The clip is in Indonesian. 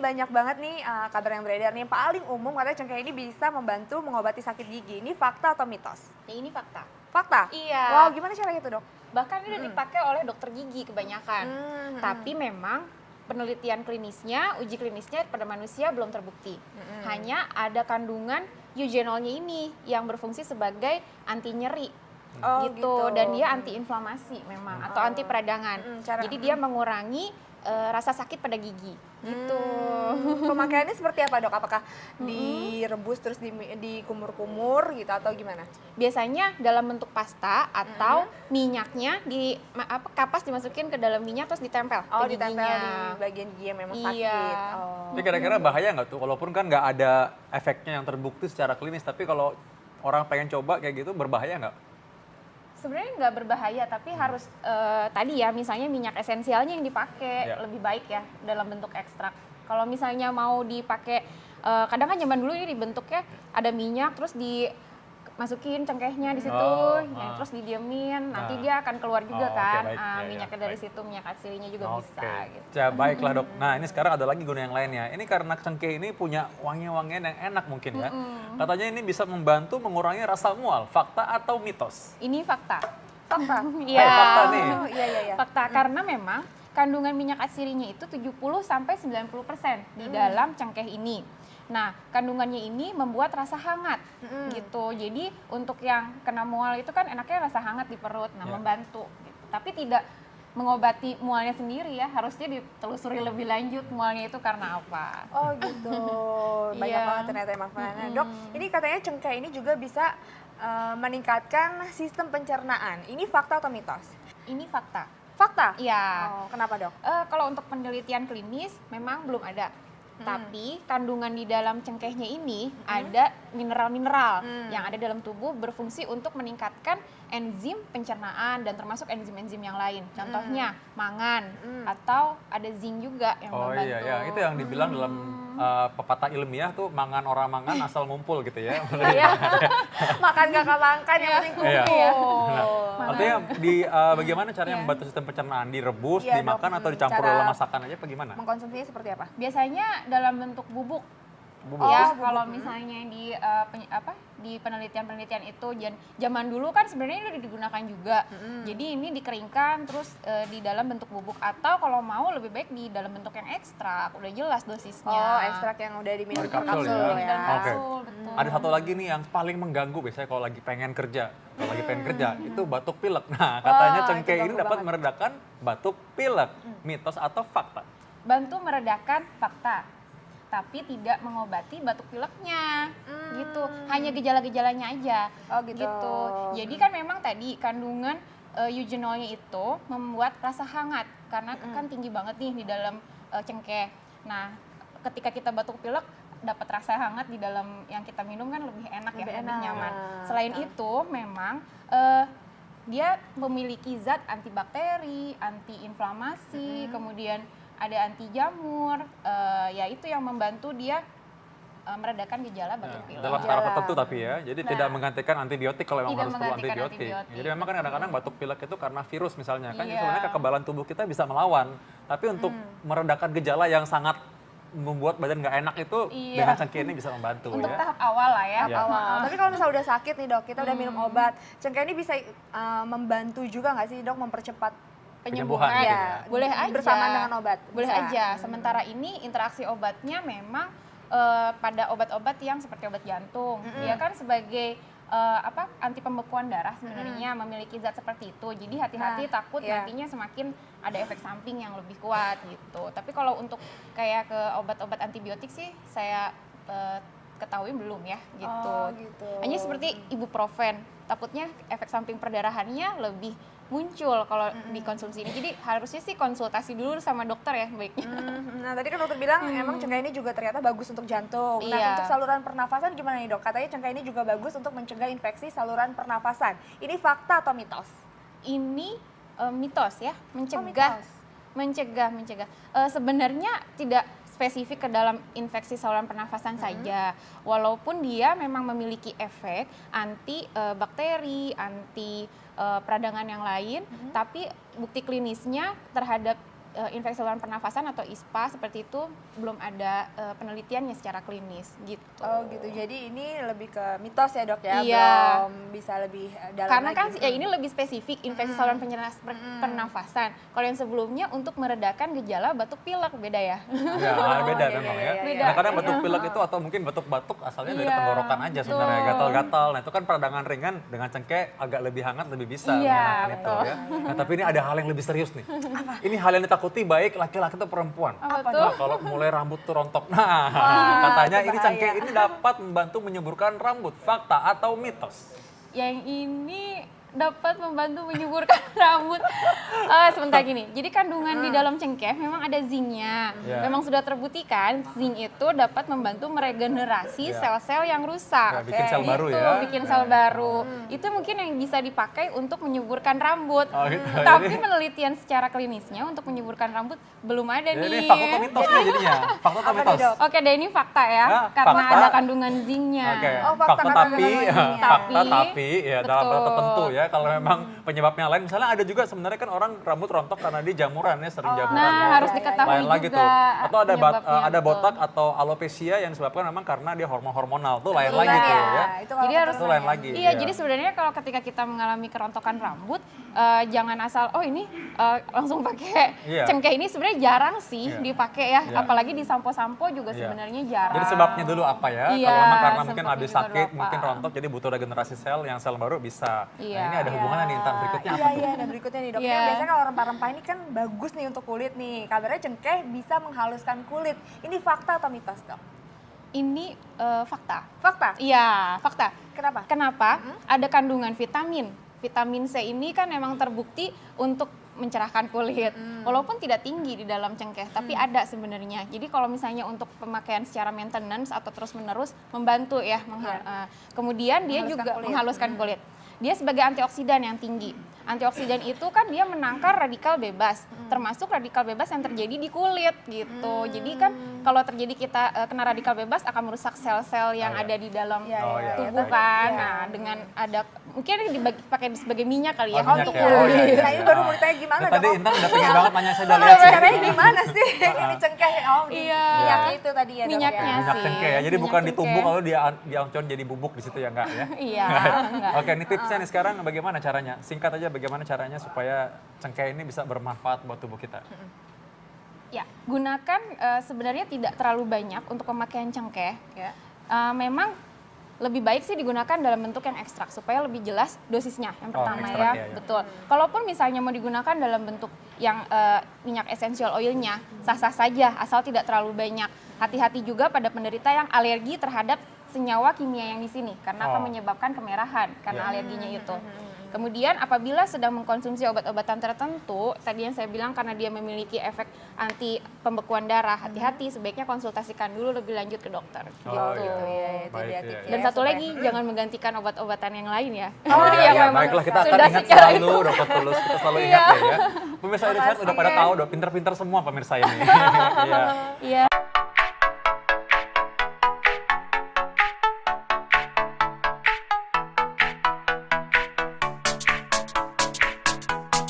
banyak banget nih kabar yang beredar nih. Yang paling umum katanya cengkeh ini bisa membantu mengobati sakit gigi. Ini fakta atau mitos? Ya, ini fakta. Fakta? Iya. Wow, gimana caranya itu, Dok? Bahkan ini udah dipakai oleh dokter gigi kebanyakan. Tapi memang penelitian klinisnya, uji klinisnya pada manusia belum terbukti. Hanya ada kandungan eugenolnya ini yang berfungsi sebagai anti nyeri. Gitu. Dan dia anti inflamasi memang atau anti peradangan. Jadi dia mengurangi rasa sakit pada gigi gitu. Pemakaiannya seperti apa, Dok? Apakah direbus terus dikumur-kumur gitu atau gimana? Biasanya dalam bentuk pasta atau minyaknya kapas dimasukin ke dalam minyak terus ditempel ke ditempel giginya. di bagian gigi yang memang Iya. sakit. Tapi kira-kira bahaya nggak tuh? Walaupun kan nggak ada efeknya yang terbukti secara klinis, tapi kalau orang pengen coba kayak gitu berbahaya nggak? Sebenarnya nggak berbahaya, tapi harus tadi ya misalnya minyak esensialnya yang dipakai lebih baik ya dalam bentuk ekstrak. Kalau misalnya mau dipakai, kadang kan zaman dulu ini dibentuknya ada minyak terus dimasukin cengkehnya di situ, terus didiemin, nanti dia akan keluar juga kan minyaknya dari situ, minyak aslinya juga bisa. Gitu. Ya baiklah, Dok. Nah ini sekarang ada lagi guna yang lainnya. Ini karena cengkeh ini punya wangi-wangian yang enak mungkin ya. Katanya ini bisa membantu mengurangi rasa mual. Fakta atau mitos? Ini fakta. Fakta? Iya. Fakta nih. Iya. Fakta karena memang kandungan minyak asirinya itu 70-90% di dalam cengkeh ini. Nah, kandungannya ini membuat rasa hangat gitu. Jadi untuk yang kena mual itu kan enaknya rasa hangat di perut, membantu gitu. Tapi tidak mengobati mualnya sendiri ya, harusnya ditelusuri lebih lanjut mualnya itu karena apa. Oh gitu, banyak banget ternyata manfaatnya. Dok, ini katanya cengkeh ini juga bisa meningkatkan sistem pencernaan. Ini fakta atau mitos? Ini fakta. Fakta? Iya. Oh, kenapa, Dok? Kalau untuk penelitian klinis memang belum ada. Tapi kandungan di dalam cengkehnya ini ada mineral-mineral yang ada dalam tubuh berfungsi untuk meningkatkan enzim pencernaan dan termasuk enzim-enzim yang lain. Contohnya mangan atau ada zinc juga yang membantu. Oh iya, itu yang dibilang dalam pepatah ilmiah tuh mangan orang mangan asal ngumpul gitu ya. Makan kakak makan yang penting kumpul. Nah, artinya bagaimana caranya membantu sistem pencernaan? Direbus, Iya, dimakan Dok. atau dicampur Cara dalam masakan aja apa gimana? Mengkonsumsinya seperti apa? Biasanya dalam bentuk bubuk. Bubuk. Ya, bubuk. kalau misalnya di penelitian-penelitian itu zaman dulu kan sebenarnya itu digunakan juga. Jadi ini dikeringkan terus di dalam bentuk bubuk atau kalau mau lebih baik di dalam bentuk yang ekstrak, udah jelas dosisnya. Oh, ekstrak yang udah diminum Di per kapsul kapsul ya? ya. Oke. Betul. Ada satu lagi nih yang paling mengganggu biasanya kalau lagi pengen kerja. Kalau lagi pengen kerja itu batuk pilek. Nah, katanya Wah, cengkeh itu ini ganggu dapat banget. meredakan batuk pilek. Mitos atau fakta? Bantu meredakan fakta, tapi tidak mengobati batuk pileknya. Gitu. Hanya gejala-gejalanya aja. Oh, gitu. Jadi kan memang tadi kandungan eugenolnya itu membuat rasa hangat karena kan tinggi banget nih di dalam cengkeh. Nah, ketika kita batuk pilek dapat rasa hangat di dalam yang kita minum kan lebih enak Lebih ya, enak. lebih nyaman. Selain itu memang dia memiliki zat antibakteri, anti-inflamasi, kemudian ada anti jamur, ya itu yang membantu dia meredakan gejala batuk pilek. Dalam taraf tertentu tapi ya, jadi Nah, tidak menggantikan antibiotik kalau memang tidak harus perlu menggantikan antibiotik. antibiotik. Jadi memang kan kadang-kadang batuk pilek itu karena virus misalnya, kan Iya. sebenarnya kekebalan tubuh kita bisa melawan. Tapi untuk meredakan gejala yang sangat membuat badan nggak enak itu Iya. dengan cengkeh ini bisa membantu Untuk ya. tahap awal lah ya. Iya. Awal. Tapi kalau misalnya udah sakit nih, Dok, kita udah minum obat, cengkeh ini bisa membantu juga nggak sih, Dok, mempercepat Penyembuhan Penyembuhan. gitu ya, ya. Boleh aja. bersama dengan obat? Boleh Bisa. aja. Sementara ini interaksi obatnya memang pada obat-obat yang seperti obat jantung. Dia kan sebagai anti pembekuan darah sebenarnya memiliki zat seperti itu. Jadi hati-hati takut nantinya semakin ada efek samping yang lebih kuat gitu. Tapi kalau untuk kayak ke obat-obat antibiotik sih saya ketahui belum ya gitu. Oh, gitu. Hanya seperti ibuprofen. Takutnya efek samping perdarahannya lebih muncul kalau dikonsumsi ini. Jadi harusnya sih konsultasi dulu sama dokter ya baiknya. Nah, tadi kan dokter bilang emang cengkeh ini juga ternyata bagus untuk jantung. Nah, Iya. untuk saluran pernafasan gimana nih, Dok? Katanya cengkeh ini juga bagus untuk mencegah infeksi saluran pernafasan. Ini fakta atau mitos? Ini mitos ya, mencegah. mitos. Mencegah. Sebenarnya tidak spesifik ke dalam infeksi saluran pernafasan saja. Walaupun dia memang memiliki efek anti bakteri, anti peradangan yang lain, tapi bukti klinisnya terhadap infeksi saluran pernafasan atau ISPA seperti itu belum ada penelitiannya secara klinis gitu. Oh gitu, jadi ini lebih ke mitos ya dok ya, Iya. belum bisa lebih dalam Karena lagi. kan ya ini lebih spesifik infeksi saluran pernafasan. Kalau yang sebelumnya untuk meredakan gejala batuk pilek beda ya. Ya, beda iya, memang iya, ya. iya, Nah, kadang iya. batuk pilek itu atau mungkin batuk-batuk asalnya dari Iya, tenggorokan aja sebenarnya, betul. gatal-gatal. Nah, itu kan peradangan ringan dengan cengkeh agak lebih hangat lebih bisa Iya, menyenangkan itu betul. ya. Nah, tapi ini ada hal yang lebih serius nih. Ini hal yang ditakuti baik laki-laki atau perempuan. Apa Nah, kalau mulai rambut tuh rontok. Nah, katanya itu ini bahaya. cengkeh ini dapat membantu menyuburkan rambut. Fakta atau mitos? Yang ini dapat membantu menyuburkan rambut. Sebentar gini, jadi kandungan di dalam cengkeh memang ada zincnya. Ya. Memang sudah terbuktikan zinc itu dapat membantu meregenerasi Ya. sel-sel yang rusak. Ya, bikin sel baru Gitu, ya. bikin sel baru. Itu mungkin yang bisa dipakai untuk menyuburkan rambut. Oh, gitu. Tapi Jadi- penelitian secara klinisnya untuk menyuburkan rambut belum ada Jadi nih. ini fakta atau mitos nih jadinya? Fakta atau Apa mitos? nih, Dok? Oke deh, ini fakta ya, Ya, karena fakta. ada kandungan zincnya. Oke, Oh, fakta fakta karena tapi, kandungan fakta gizinya. tapi ya dalam hal Betul. tertentu ya. Kalau memang penyebabnya lain, misalnya ada juga sebenarnya kan orang rambut rontok karena dia jamuran ya, sering jamuran. Nah, ya. harus diketahui Lain lagi juga tuh. Atau ada penyebabnya, ada betul. botak atau alopecia yang disebabkan memang karena dia hormonal tuh lain Iya, lagi tuh ya. Itu kalau Jadi harus Itu lain lagi. Iya, jadi sebenarnya kalau ketika kita mengalami kerontokan rambut, jangan asal ini langsung pakai Iya. cengkeh. Ini sebenarnya jarang sih Iya. dipakai ya, Iya. apalagi di sampo-sampo juga Iya. sebenarnya jarang. Jadi sebabnya dulu apa ya? Iya, Kalau memang karena mungkin sebabnya habis juga sakit, dulu mungkin apa. rontok, jadi butuh regenerasi sel, yang sel baru bisa. Iya. Nah, ini ada hubungannya nih, Intan. Berikutnya apa Iya, tuh? iya, dan berikutnya nih dok. Iya. Biasanya kalau rempah-rempah ini kan bagus nih untuk kulit nih. Kabarnya cengkeh bisa menghaluskan kulit. Ini fakta atau mitos dok? Ini fakta. Fakta? Iya, fakta. Kenapa? Kenapa? Ada kandungan vitamin. Vitamin C ini kan memang terbukti untuk mencerahkan kulit. Walaupun tidak tinggi di dalam cengkeh, tapi ada sebenarnya. Jadi kalau misalnya untuk pemakaian secara maintenance atau terus-menerus membantu ya. Kemudian dia Menghaluskan juga kulit. menghaluskan kulit. Dia sebagai antioksidan yang tinggi. Antioksidan itu kan dia menangkal radikal bebas, termasuk radikal bebas yang terjadi di kulit gitu. Jadi kan kalau terjadi kita kena radikal bebas akan merusak sel-sel yang Oh, iya. ada di dalam Iya, Oh, iya, tubuh baik. kan. Iya. Nah, dengan ada mungkin dipakai sebagai minyak kali ya Oh, minyak untuk ya. kulit. Oh, iya, iya. Nah, ini baru mau ditanya gimana Nah, dok? tadi Intan udah pengen banget nanya, saya udah Oh, lihat sih. caranya gimana sih? Ini cengkeh, Iya. minyak itu tadi ya dok Minyaknya. ya? Minyak sih. cengkeh ya. Jadi Minyak bukan ditumbuk cengkeh. lalu diancur jadi bubuk di situ ya, enggak ya? Iya, enggak. Oke, ini tipsnya nih sekarang bagaimana caranya? Singkat aja bagaimana caranya supaya cengkeh ini bisa bermanfaat buat tubuh kita. Ya, gunakan sebenarnya tidak terlalu banyak untuk pemakaian cengkeh. Ya. Memang lebih baik sih digunakan dalam bentuk yang ekstrak supaya lebih jelas dosisnya yang Oh, pertama ekstrak ya, ya, ya. betul. Kalaupun misalnya mau digunakan dalam bentuk yang minyak essential oilnya sah-sah saja asal tidak terlalu banyak. Hati-hati juga pada penderita yang alergi terhadap senyawa kimia yang di sini karena akan Oh. menyebabkan kemerahan karena Ya. alerginya itu. Kemudian apabila sedang mengkonsumsi obat-obatan tertentu, tadi yang saya bilang karena dia memiliki efek anti pembekuan darah, hati-hati sebaiknya konsultasikan dulu lebih lanjut ke dokter. Oh, gitu. gitu. Iya, itu Baik, dia iya, tipsnya. Dan Ya, satu supaya- lagi jangan menggantikan obat-obatan yang lain ya. Oh, iya, Yang iya. memang Baiklah, kita akan sudah ingat secara selalu, Dokter Tulus. Kita selalu ingat ya. Pemirsa Indonesia udah pada tahu, udah pinter-pinter semua pemirsa ini. Iya. Iya.